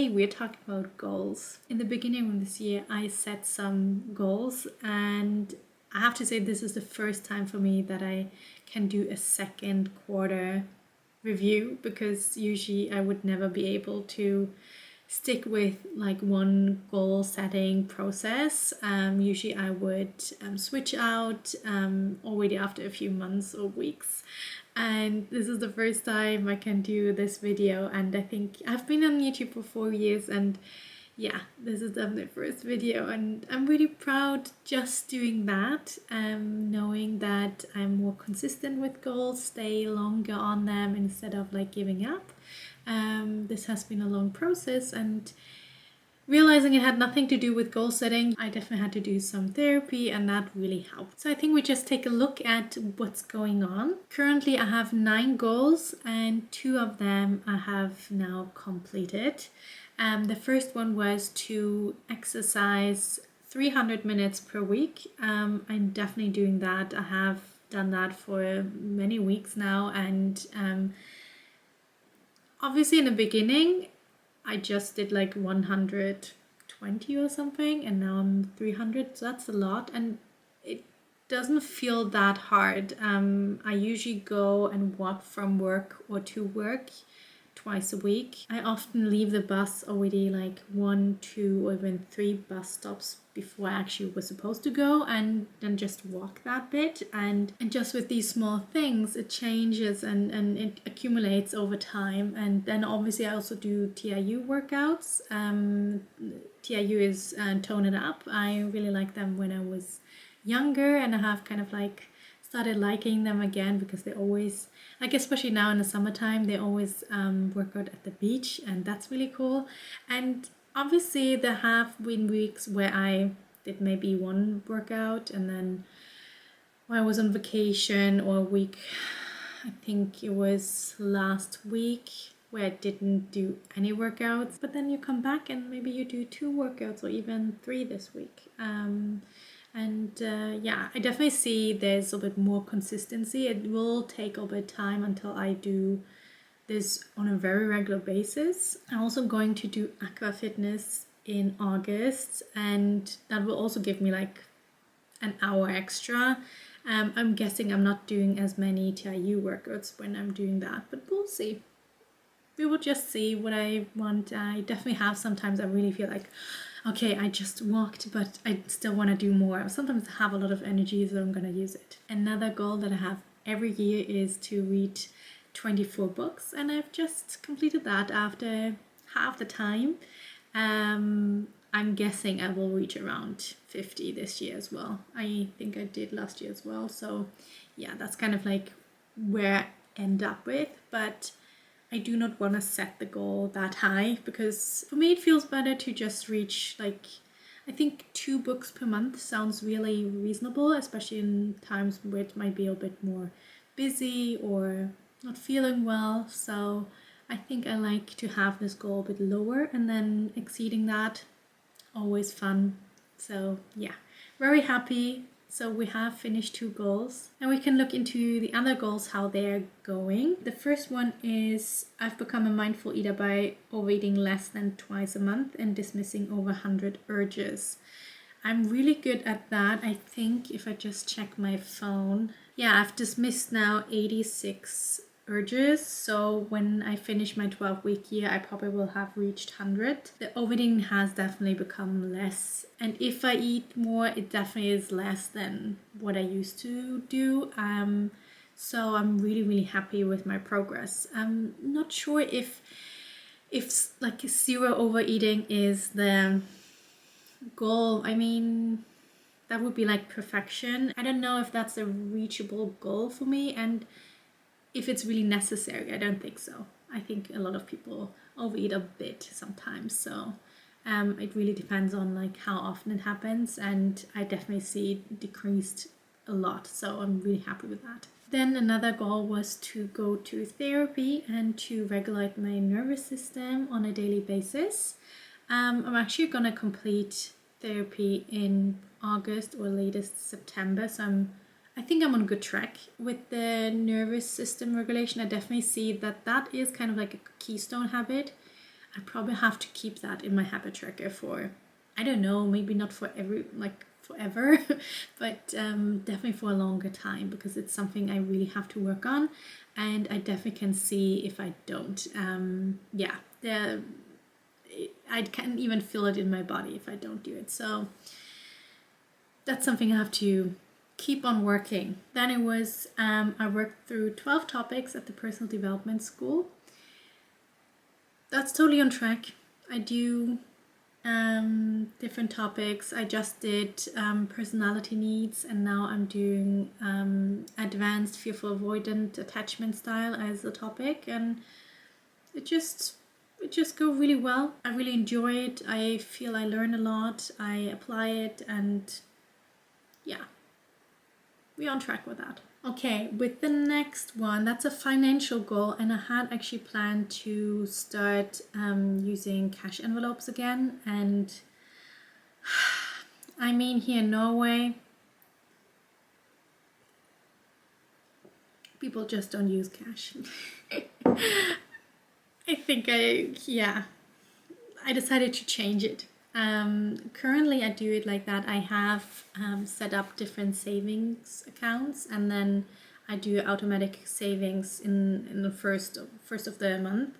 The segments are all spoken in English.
today we're talking about goals. In the beginning of this year, I set some goals, and I have to say this is the first time for me that I can do a second quarter review, because usually I would never be able to stick with like one goal setting process. Usually I would switch out already after a few months or weeks. And this is the first time I can do this video, and I think I've been on YouTube for 4 years, and yeah, this is definitely the first video, and I'm really proud just doing that, knowing that I'm more consistent with goals, stay longer on them instead of like giving up. This has been a long process, and realizing it had nothing to do with goal setting, I definitely had to do some therapy, and that really helped. So I think we just take a look at what's going on. Currently I have 9 goals, and 2 of them I have now completed. The first one was to exercise 300 minutes per week. I'm definitely doing that. I have done that for many weeks now, and obviously in the beginning I just did like 120 or something, and now I'm 300, so that's a lot, and it doesn't feel that hard. I usually go and walk from work or to work twice a week. I often leave the bus already like 1, 2, or even 3 bus stops before I actually was supposed to go, and then just walk that bit, and just with these small things it changes and it accumulates over time. And then obviously I also do TRU workouts. TRU is Tone It Up. I really liked them when I was younger, and I have kind of like started liking them again, because they always, like especially now in the summertime, they always work out at the beach, and that's really cool. And obviously there have been weeks where I did maybe one workout, and then when I was on vacation, or a week, I think it was last week, where I didn't do any workouts, but then you come back and maybe you do 2 workouts or even 3 this week. Yeah, I definitely see there's a bit more consistency. It will take a bit of time until I do this on a very regular basis. I'm also going to do aqua fitness in August, and that will also give me like an hour extra. I'm guessing I'm not doing as many TRU workouts when I'm doing that, but we'll see. We will just see what I want. I definitely have sometimes I really feel like, okay, I just walked, but I still want to do more. Sometimes I have a lot of energy, so I'm going to use it. Another goal that I have every year is to read 24 books, and I've just completed that after half the time. I'm guessing I will reach around 50 this year as well. I think I did last year as well. So yeah, that's kind of like where I end up with. But I do not want to set the goal that high, because for me it feels better to just reach like, I think 2 books per month sounds really reasonable, especially in times where it might be a bit more busy or not feeling well. So I think I like to have this goal a bit lower, and then exceeding that, always fun. So yeah, very happy. So we have finished 2 goals, and we can look into the other goals, how they're going. The first one is I've become a mindful eater by overeating less than twice a month and dismissing over 100 urges. I'm really good at that. I think if I just check my phone, yeah, I've dismissed now 86 urges. So when I finish my 12-week year, I probably will have reached 100. The overeating has definitely become less, and if I eat more, it definitely is less than what I used to do. So I'm really happy with my progress. I'm not sure if like 0 overeating is the goal. I mean, that would be like perfection. I don't know if that's a reachable goal for me, and if it's really necessary. I don't think so. I think a lot of people overeat a bit sometimes, so it really depends on like how often it happens, and I definitely see it decreased a lot, so I'm really happy with that. Then another goal was to go to therapy and to regulate my nervous system on a daily basis. I'm actually gonna complete therapy in August or latest September, so I think I'm on good track with the nervous system regulation. I definitely see that that is kind of like a keystone habit. I probably have to keep that in my habit tracker for, I don't know, maybe not for forever, but definitely for a longer time, because it's something I really have to work on, and I definitely can see if I don't. I can even feel it in my body if I don't do it. So that's something I have to keep on working. Then it was, I worked through 12 topics at the personal development school. That's totally on track. I do different topics. I just did personality needs, and now I'm doing advanced fearful avoidant attachment style as a topic, and it just go really well. I really enjoy it. I feel I learn a lot. I apply it, and yeah, we're on track with that. Okay, with the next one, that's a financial goal, and I had actually planned to start using cash envelopes again. And I mean, here in Norway, people just don't use cash. I think I decided to change it. Currently I do it like that. I have set up different savings accounts, and then I do automatic savings in the first of the month.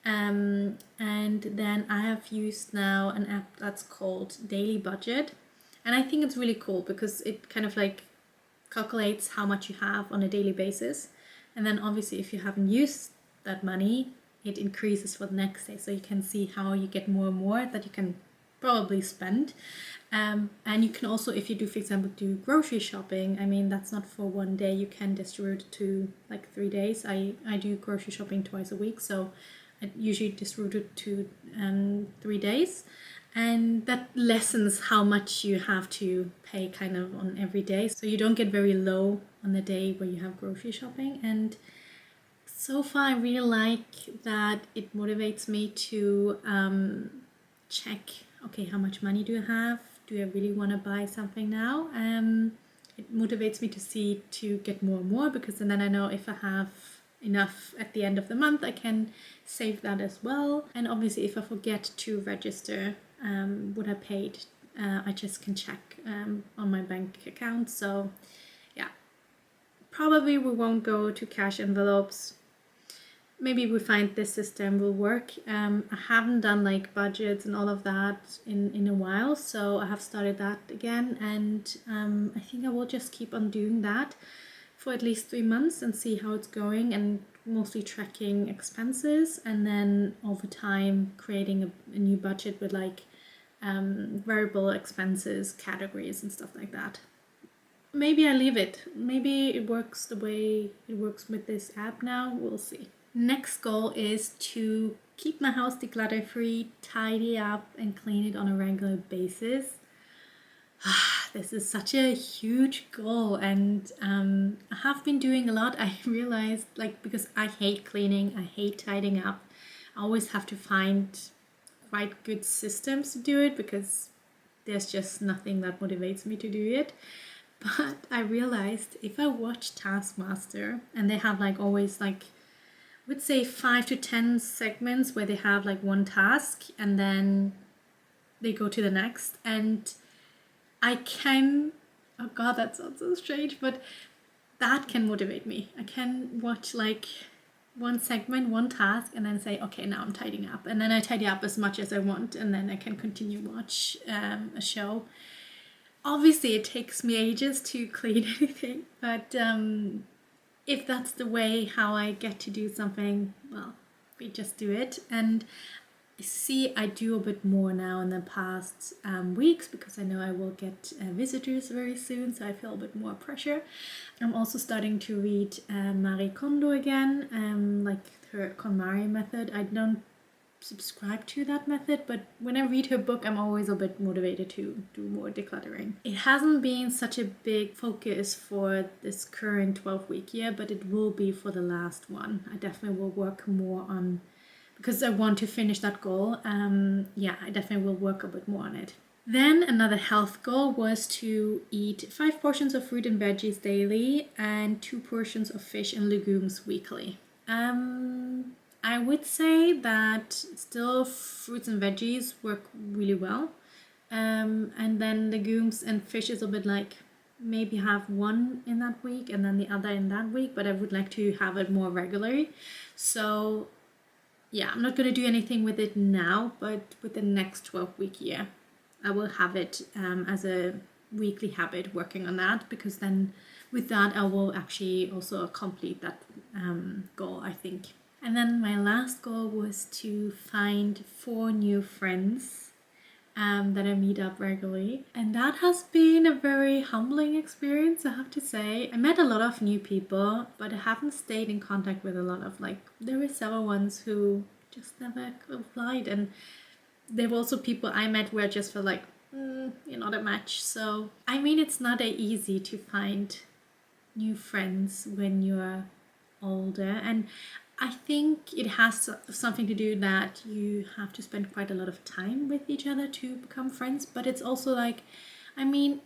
And then I have used now an app that's called Daily Budget. And I think it's really cool because it kind of like calculates how much you have on a daily basis. And then obviously if you haven't used that money, it increases for the next day. So you can see how you get more and more that you can probably spend. And you can also, if you do, for example, do grocery shopping, I mean, that's not for one day. You can distribute it to like 3 days. I do grocery shopping twice a week, so I usually distribute it to 3 days. And that lessens how much you have to pay kind of on every day. So you don't get very low on the day where you have grocery shopping. And so far I really like that it motivates me to check, okay, how much money do I have? Do I really want to buy something now? It motivates me to get more and more, because then I know if I have enough at the end of the month, I can save that as well. And obviously if I forget to register what I paid, I just can check on my bank account. So yeah, probably we won't go to cash envelopes. Maybe we find this system will work. I haven't done like budgets and all of that in a while, so I have started that again, and I think I will just keep on doing that for at least 3 months and see how it's going, and mostly tracking expenses, and then over time creating a new budget with like variable expenses, categories and stuff like that. Maybe I leave it. Maybe it works the way it works with this app now. We'll see. Next goal is to keep my house declutter free, tidy up and clean it on a regular basis. This is such a huge goal, and I have been doing a lot. I realized, like, because I hate cleaning, I hate tidying up, I always have to find quite good systems to do it, because there's just nothing that motivates me to do it. But I realized if I watch Taskmaster, and they have like always like, I would say 5 to 10 segments where they have like one task and then they go to the next, and I can, oh god, that sounds so strange, but that can motivate me. I can watch like one segment, one task, and then say, okay, now I'm tidying up, and then I tidy up as much as I want, and then I can continue watch a show. Obviously it takes me ages to clean anything, but if that's the way how I get to do something, well, we just do it. And see, I do a bit more now in the past weeks, because I know I will get visitors very soon, so I feel a bit more pressure. I'm also starting to read Marie Kondo again, like her KonMari method. I don't subscribe to that method, but when I read her book, I'm always a bit motivated to do more decluttering. It hasn't been such a big focus for this current 12-week year, but it will be for the last one. I definitely will work more on, because I want to finish that goal. I definitely will work a bit more on it. Then another health goal was to eat 5 portions of fruit and veggies daily and 2 portions of fish and legumes weekly. I would say that still fruits and veggies work really well. And then legumes and fish is a bit like maybe have one in that week and then the other in that week, but I would like to have it more regularly. So yeah, I'm not going to do anything with it now, but with the next 12-week year, I will have it as a weekly habit, working on that, because then with that I will actually also complete that goal, I think. And then my last goal was to find 4 new friends that I meet up regularly. And that has been a very humbling experience, I have to say. I met a lot of new people, but I haven't stayed in contact with a lot of, like, there were several ones who just never applied. And there were also people I met where I just felt like, you're not a match. So, I mean, it's not easy to find new friends when you're older. And I think it has something to do that you have to spend quite a lot of time with each other to become friends. But it's also like, I mean,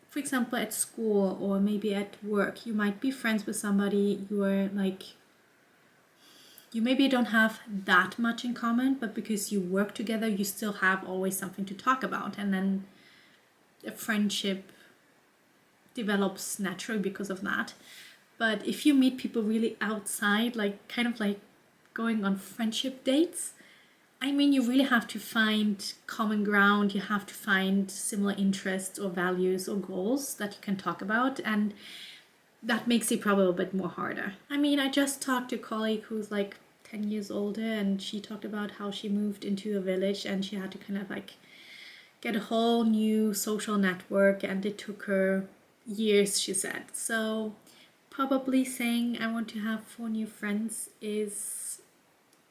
for example, at school or maybe at work, you might be friends with somebody you are like, you maybe don't have that much in common, but because you work together, you still have always something to talk about. And then a friendship develops naturally because of that. But if you meet people really outside, like kind of like going on friendship dates, I mean, you really have to find common ground. You have to find similar interests or values or goals that you can talk about. And that makes it probably a bit more harder. I mean, I just talked to a colleague who's like 10 years older, and she talked about how she moved into a village and she had to kind of like get a whole new social network, and it took her years, she said. So probably saying I want to have 4 new friends is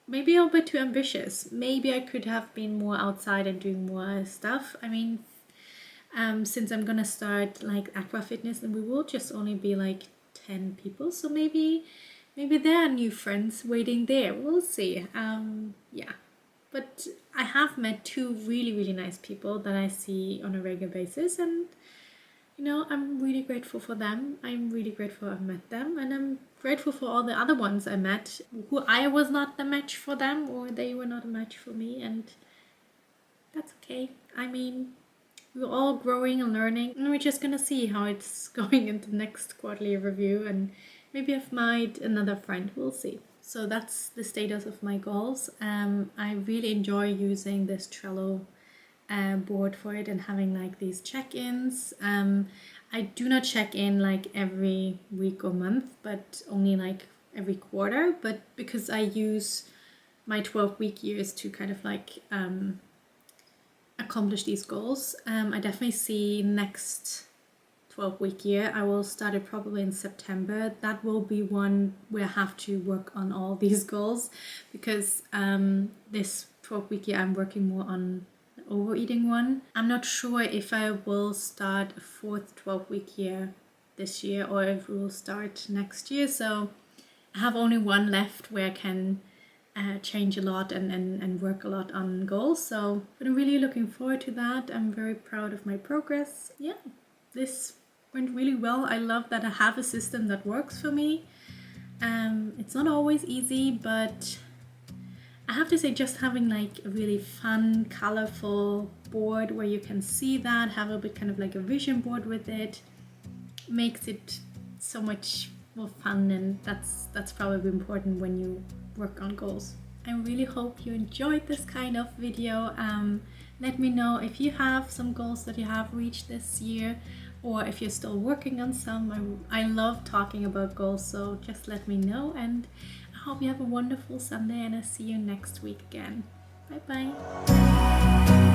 maybe a bit too ambitious. Maybe I could have been more outside and doing more stuff. I mean, since I'm gonna start like aqua fitness, and we will just only be like 10 people, so maybe there are new friends waiting there. We'll see. Yeah, but I have met 2 really nice people that I see on a regular basis, and you know, I'm really grateful for them. I'm really grateful I've met them, and I'm grateful for all the other ones I met who I was not the match for them, or they were not a match for me, and that's okay. I mean, we're all growing and learning, and we're just gonna see how it's going in the next quarterly review, and maybe I've made another friend. We'll see. So that's the status of my goals. I really enjoy using this Trello board for it and having like these check-ins. I do not check in like every week or month, but only like every quarter. But because I use my 12-week years to kind of like accomplish these goals, I definitely see next 12-week year, I will start it probably in September. That will be one where I have to work on all these goals, because this 12-week year I'm working more on overeating one. I'm not sure if I will start a 4th 12-week year this year or if we will start next year. So I have only one left where I can change a lot and work a lot on goals. So I'm really looking forward to that. I'm very proud of my progress. Yeah, this went really well. I love that I have a system that works for me. It's not always easy, but I have to say, just having like a really fun, colorful board where you can see that, have a bit kind of like a vision board with it, makes it so much more fun, and that's probably important when you work on goals. I really hope you enjoyed this kind of video. Let me know if you have some goals that you have reached this year, or if you're still working on some. I love talking about goals, so just let me know, and I hope you have a wonderful Sunday, and I'll see you next week again. Bye bye.